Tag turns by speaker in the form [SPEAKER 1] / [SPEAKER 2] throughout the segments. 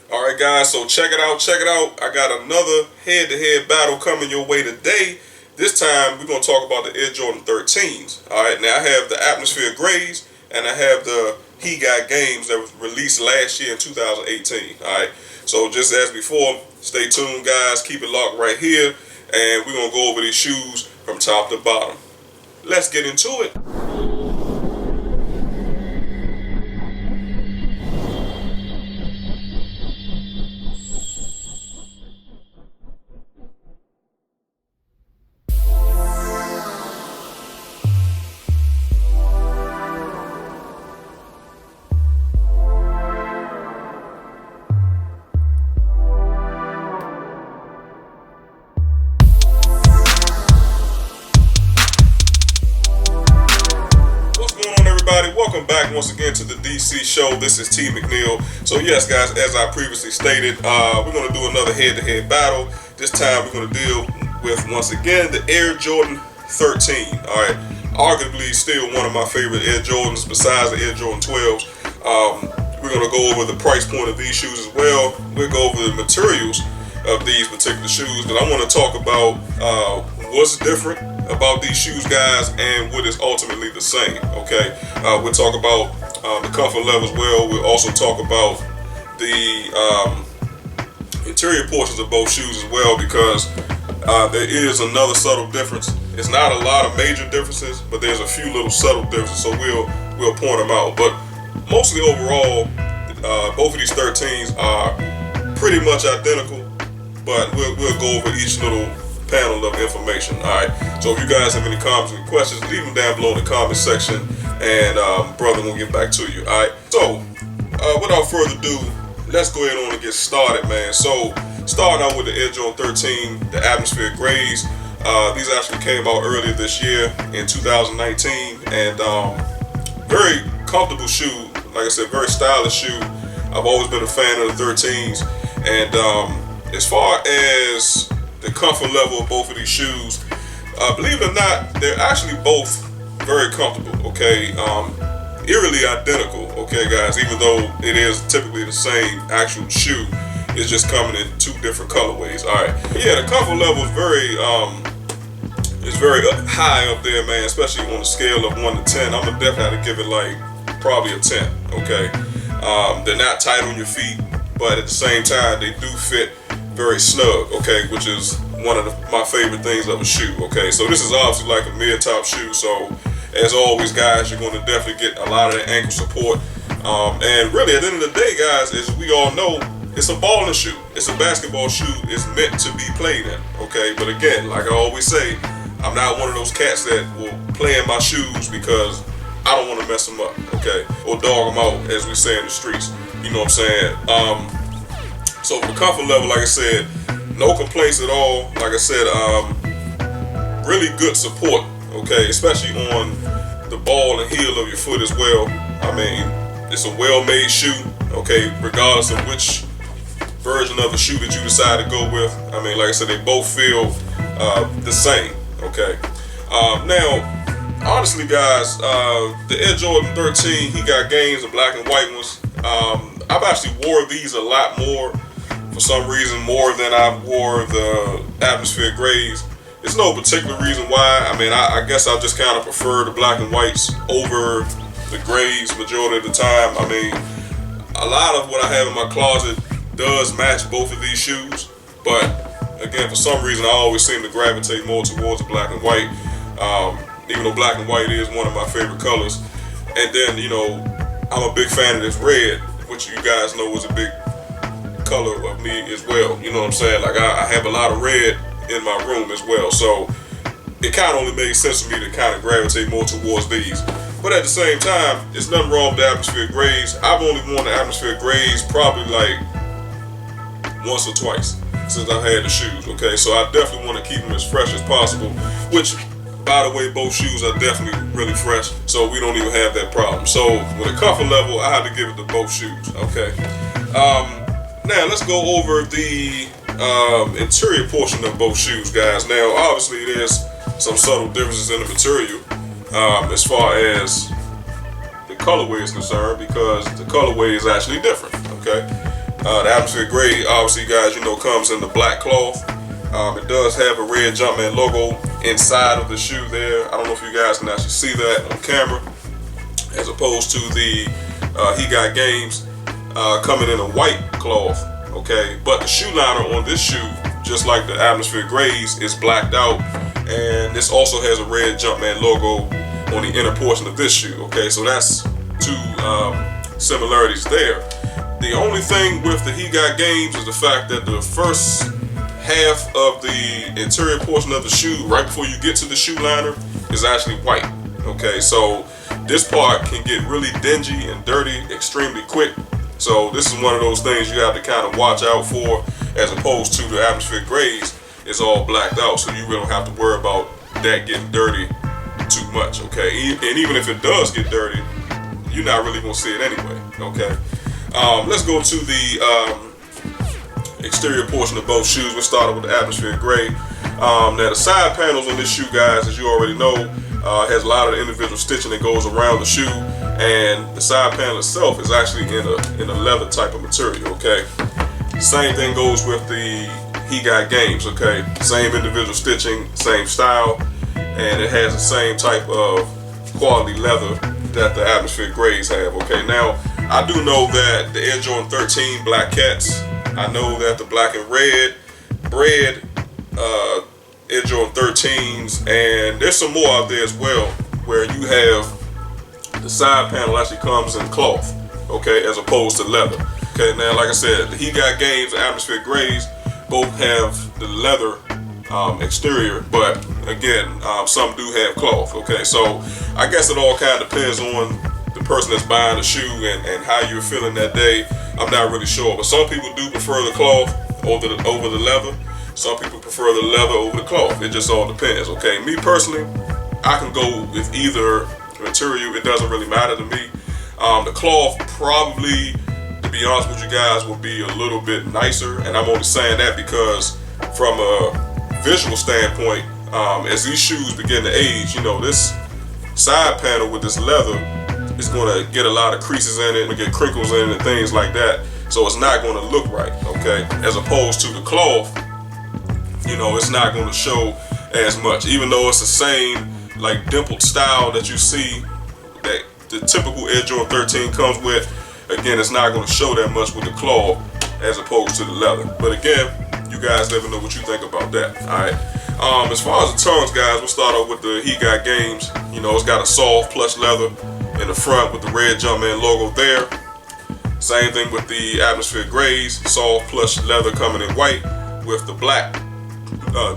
[SPEAKER 1] All right, guys, so check it out, check it out. I got another head-to-head battle coming your way today. This time, we're going to talk about the Air Jordan 13s. All right, now I have the Atmosphere Grays, and I have the He Got Games that was released last year in 2018. All right, so just as before, stay tuned, guys. Keep it locked right here, and we're going to go over these shoes from top to bottom. Let's get into it. Welcome back once again to the DC show. This is T McNeil. So yes, guys, as I previously stated, we're going to do another head-to-head battle. This time we're going to deal with, once again, the Air Jordan 13. All right, arguably still one of my favorite Air Jordans besides the Air Jordan 12s. We're going to go over the price point of these shoes as well. We'll go over the materials of these particular shoes, but I want to talk about what's different about these shoes, guys, and what is ultimately the same. Okay, we'll talk about the comfort level as well. We'll also talk about the interior portions of both shoes as well, because there is another subtle difference. It's not a lot of major differences, but there's a few little subtle differences, so we'll point them out. But mostly overall, both of these 13s are pretty much identical, but we'll go over each little panel of information. Alright, so if you guys have any comments and questions, leave them down below in the comment section, and brother will get back to you. Alright, so without further ado, let's go ahead on and get started, man. So starting out with the Air Jordan 13, the Atmosphere Grays. These actually came out earlier this year in 2019, and very comfortable shoe. Like I said, very stylish shoe. I've always been a fan of the 13s, and as far as the comfort level of both of these shoes, believe it or not, they're actually both very comfortable. Okay, eerily identical. Okay, guys, even though it is typically the same actual shoe, it's just coming in two different colorways. All right, but yeah, the comfort level is very high up there, man. Especially on a scale of 1 to 10, I'm gonna definitely have to give it like probably a 10. Okay, they're not tight on your feet, but at the same time, they do fit very snug, okay, which is one of my favorite things of a shoe. Okay, so this is obviously like a mid-top shoe, so as always, guys, you're going to definitely get a lot of the ankle support, and really at the end of the day, guys, as we all know, it's a balling shoe. It's a basketball shoe. It's meant to be played in. Okay, but again, like I always say, I'm not one of those cats that will play in my shoes because I don't want to mess them up, okay, or dog them out, as we say in the streets. You know what I'm saying? So for comfort level, like I said, no complaints at all. Like I said, really good support, okay, especially on the ball and heel of your foot as well. I mean, it's a well-made shoe, okay, regardless of which version of the shoe that you decide to go with. I mean, like I said, they both feel the same, okay. Now, honestly, guys, the Air Jordan 13, He Got Games, the black and white ones, I've actually wore these a lot more, for some reason, more than I wore the Atmosphere Grays. There's no particular reason why. I mean, I guess I just kind of prefer the black and whites over the grays majority of the time. I mean, a lot of what I have in my closet does match both of these shoes, but again, for some reason, I always seem to gravitate more towards the black and white, even though black and white is one of my favorite colors. And then, you know, I'm a big fan of this red, which you guys know is a big color of me as well. You know what I'm saying? Like I have a lot of red in my room as well, so it kind of only makes sense for me to kind of gravitate more towards these. But at the same time, it's nothing wrong with the Atmosphere Grays. I've only worn the Atmosphere Grays probably like once or twice since I've had the shoes. Okay, so I definitely want to keep them as fresh as possible, which, by the way, both shoes are definitely really fresh, so we don't even have that problem. So with a comfort level, I had to give it to both shoes. Okay. Now let's go over the interior portion of both shoes, guys. Now, obviously, there's some subtle differences in the material as far as the colorway is concerned, because the colorway is actually different. Okay. The atmosphere gray, obviously, guys, you know, comes in the black cloth. It does have a red Jumpman logo inside of the shoe there. I don't know if you guys can actually see that on camera, as opposed to the He Got Games coming in a white cloth. Okay, but the shoe liner on this shoe, just like the atmosphere grays, is blacked out, and this also has a red Jumpman logo on the inner portion of this shoe. Okay, so that's two similarities there. The only thing with the He Got Games is the fact that the first half of the interior portion of the shoe, right before you get to the shoe liner, is actually white. Okay, so this part can get really dingy and dirty extremely quick. So this is one of those things you have to kind of watch out for, as opposed to the atmosphere grays, it's all blacked out, so you really don't have to worry about that getting dirty too much. Okay, and even if it does get dirty, you're not really gonna see it anyway. Okay, let's go to the exterior portion of both shoes. We'll start with the atmosphere gray. Now the side panels on this shoe, guys, as you already know, has a lot of the individual stitching that goes around the shoe, and the side panel itself is actually in a leather type of material. Okay, same thing goes with the He Got Games. Okay, same individual stitching, same style, and it has the same type of quality leather that the atmosphere grays have. Okay, now I do know that the AJ13 Black Cats, I know that the black and red bread AJ13s, and there's some more out there as well, where you have the side panel actually comes in cloth, okay, as opposed to leather. Okay, now like I said, the He Got Games and atmosphere grays both have the leather exterior, but again, some do have cloth. Okay, so I guess it all kind of depends on the person that's buying the shoe and how you're feeling that day. I'm not really sure, but some people do prefer the cloth over the leather. Some people prefer the leather over the cloth. It just all depends. Okay, me personally, I can go with either material. It doesn't really matter to me. The cloth probably, to be honest with you guys, will be a little bit nicer, and I'm only saying that because from a visual standpoint, as these shoes begin to age, you know, this side panel with this leather is going to get a lot of creases in it, and get crinkles in it and things like that, so it's not going to look right. Okay, as opposed to the cloth, you know, it's not going to show as much, even though it's the same like dimpled style that you see that the typical AJ13 comes with. Again, it's not going to show that much with the cloth as opposed to the leather. But again, you guys never know what you think about that. Alright. As far as the tongues, guys, we'll start off with the He Got Games. You know, it's got a soft plush leather in the front with the red Jumpman logo there. Same thing with the atmosphere grays, soft plush leather coming in white with the black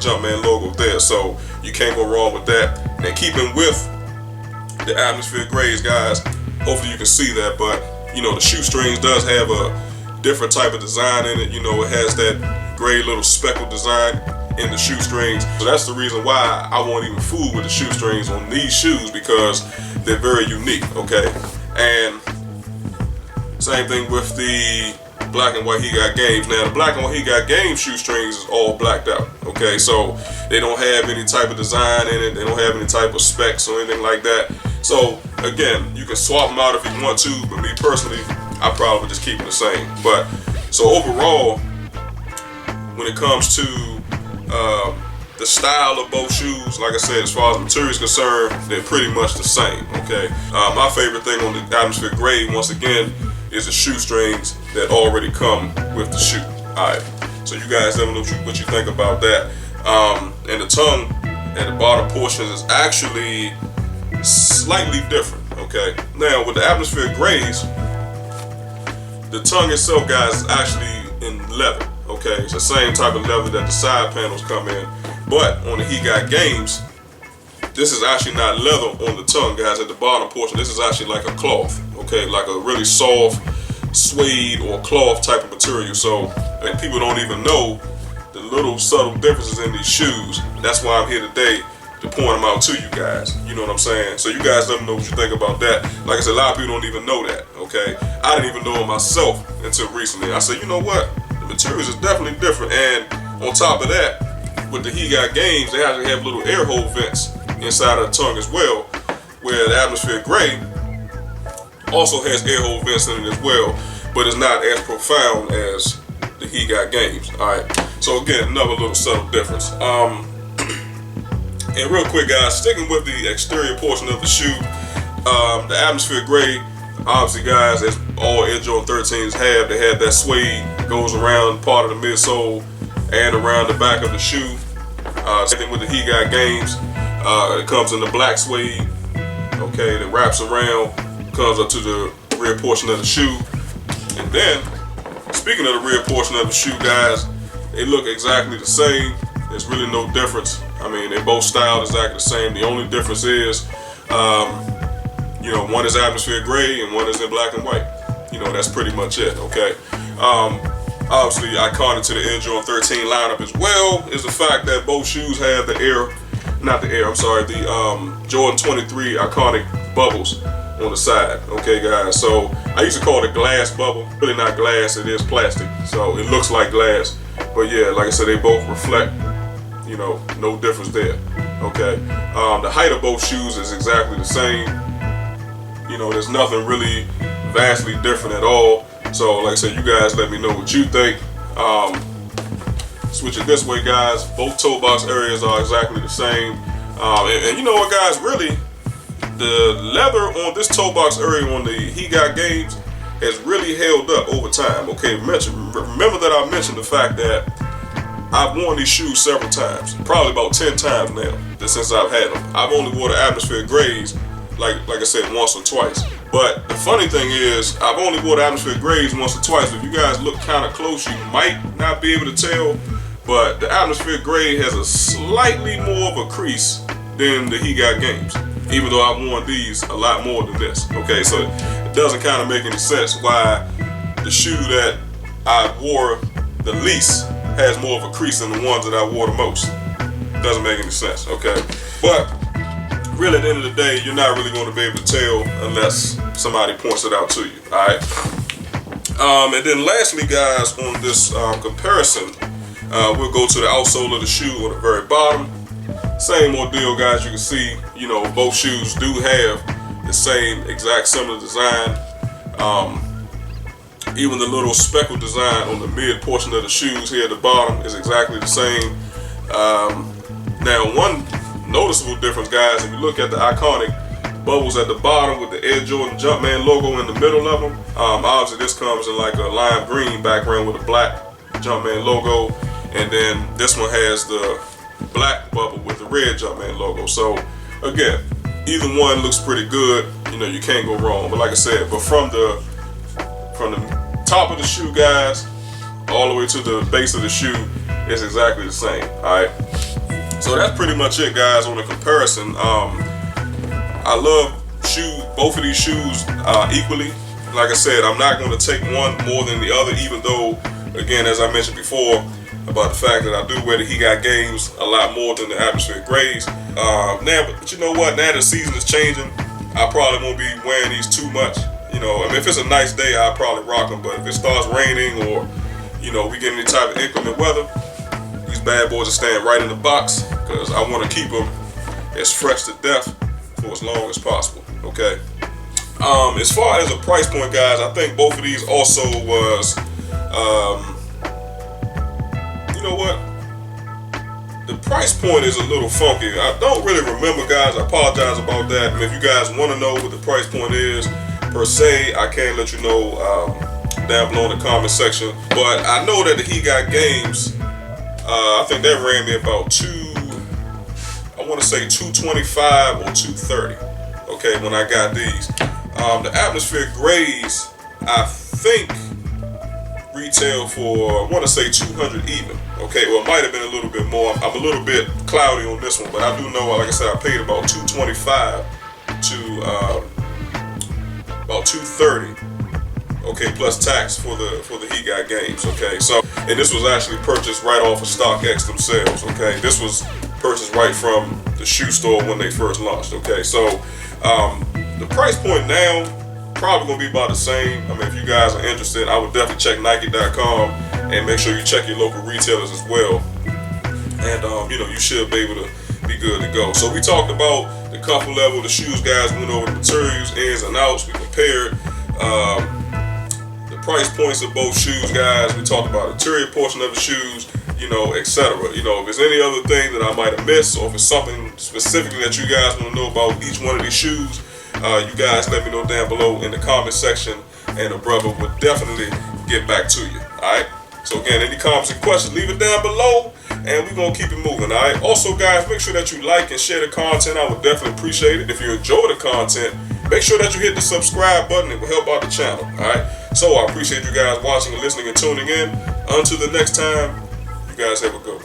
[SPEAKER 1] Jumpman logo there. So you can't go wrong with that. Now, keeping with the atmosphere grays, guys, hopefully you can see that, but you know, the shoestrings does have a different type of design in it. You know, it has that gray little speckled design in the shoestrings. So that's the reason why I won't even fool with the shoestrings on these shoes, because they're very unique. Okay, and same thing with the black and white He Got Games. Now, the black and white He Got Games shoestrings is all blacked out. Okay, so they don't have any type of design in it. They don't have any type of specs or anything like that. So again, you can swap them out if you want to, but me personally, I probably just keep it the same. But so overall, when it comes to the style of both shoes, like I said, as far as material is concerned, they're pretty much the same. Okay, my favorite thing on the atmosphere gray, once again, is the shoestrings that already come with the shoe. Alright, so you guys let me know what you think about that. And the tongue at the bottom portion is actually slightly different. Okay, now with the atmosphere grays, the tongue itself, guys, is actually in leather. Okay, it's the same type of leather that the side panels come in, but on the He Got Games, this is actually not leather on the tongue, guys. At the bottom portion, this is actually like a cloth. Okay, like a really soft suede or cloth type of material. So, and people don't even know the little subtle differences in these shoes. That's why I'm here today, to point them out to you guys. You know what I'm saying? So you guys let me know what you think about that. Like I said, a lot of people don't even know that. Okay, I didn't even know it myself until recently. I said, you know what? The materials is definitely different. And on top of that, with the He Got Games, they actually have little air hole vents inside of the tongue as well, where the atmosphere gray also has air hole vents in it as well. but it's not as profound as the He Got Games. All right. So again, another little subtle difference. And real quick, guys, sticking with the exterior portion of the shoe, the atmosphere gray. Obviously, guys, as all AJ13s have, they have that suede goes around part of the midsole and around the back of the shoe. Same thing with the He Got Games. It comes in the black suede. Okay, that wraps around, comes up to the rear portion of the shoe. And then, speaking of the rear portion of the shoe, guys, they look exactly the same. There's really no difference. I mean, they both styled exactly the same. The only difference is, you know, one is atmosphere gray and one is in black and white. You know, that's pretty much it, okay? Obviously, iconic to the AJ13 lineup as well is the fact that both shoes have the Jordan 23 iconic bubbles on the side, okay, guys? So, I used to call it glass bubble. Really not glass, it is plastic. So, it looks like glass. But yeah, like I said, they both reflect, you know, no difference there, okay? The height of both shoes is exactly the same. You know, there's nothing really vastly different at all. So, like I said, you guys let me know what you think. Switch it this way, guys. Both toe box areas are exactly the same. And you know what, guys? Really, the leather on this toe box area on the He Got Games has really held up over time. Okay, remember that I mentioned the fact that I've worn these shoes several times, probably about 10 times now since I've had them. I've only worn the atmosphere grays, like I said, once or twice. But the funny thing is, I've only worn the atmosphere grays once or twice. If you guys look kind of close, you might not be able to tell, but the atmosphere gray has a slightly more of a crease than the He Got Games, even though I've worn these a lot more than this. Okay, so it doesn't kind of make any sense why the shoe that I wore the least has more of a crease than the ones that I wore the most. Doesn't make any sense, okay? But really, at the end of the day, you're not really going to be able to tell unless somebody points it out to you, all right? And then lastly, guys, on this comparison, we'll go to the outsole of the shoe on the very bottom. Same ordeal, guys. You can see, you know, both shoes do have the same exact similar design. Even the little speckle design on the mid portion of the shoes here at the bottom is exactly the same. Now, one noticeable difference, guys, if you look at the iconic bubbles at the bottom with the Air Jordan Jumpman logo in the middle of them, obviously this comes in like a lime green background with a black Jumpman logo, and then this one has the black bubble with the red Jumpman logo. So again, either one looks pretty good. You know, you can't go wrong. But like I said, but from the top of the shoe, guys, all the way to the base of the shoe is exactly the same. All right. So that's pretty much it, guys, on the comparison. I love both of these shoes equally. Like I said, I'm not going to take one more than the other, even though, again, as I mentioned before, about the fact that I do wear the He Got Games a lot more than the atmosphere grays. But you know what? Now the season is changing. I probably won't be wearing these too much. You know, I mean, if it's a nice day, I'll probably rock them. But if it starts raining or, you know, we get any type of inclement weather, these bad boys are staying right in the box because I want to keep them as fresh to death for as long as possible. Okay. As far as a price point, guys, I think both of these also was, you know what? The price point is a little funky. I don't really remember, guys. I apologize about that. And if you guys want to know what the price point is, per se, I can let you know down below in the comment section. But I know that the He Got Games, I think that ran me about I want to say $225 or $230. Okay, when I got these. The atmosphere grays, I think, retail for, I want to say $200 even. Okay, well, it might have been a little bit more. I'm a little bit cloudy on this one, but I do know, like I said, I paid about $225 to about $230. Okay, plus tax for the He Got Games. Okay, so, and this was actually purchased right off of StockX themselves. Okay, this was purchased right from the shoe store when they first launched. Okay, so the price point now probably gonna be about the same. I mean, if you guys are interested, I would definitely check Nike.com and make sure you check your local retailers as well. And you know, you should be able to be good to go. So we talked about the comfort level, the shoes, guys. We went over the materials, ins and outs. We compared the price points of both shoes, guys. We talked about the interior portion of the shoes, etc. If there's any other thing that I might have missed, or if it's something specifically that you guys want to know about each one of these shoes, you guys let me know down below in the comment section, and the brother will definitely get back to you. Alright? So again, any comments and questions, leave it down below, and we're going to keep it moving. Alright? Also, guys, make sure that you like and share the content. I would definitely appreciate it. If you enjoy the content, make sure that you hit the subscribe button. It will help out the channel. Alright? So I appreciate you guys watching and listening and tuning in. Until the next time, you guys have a good one.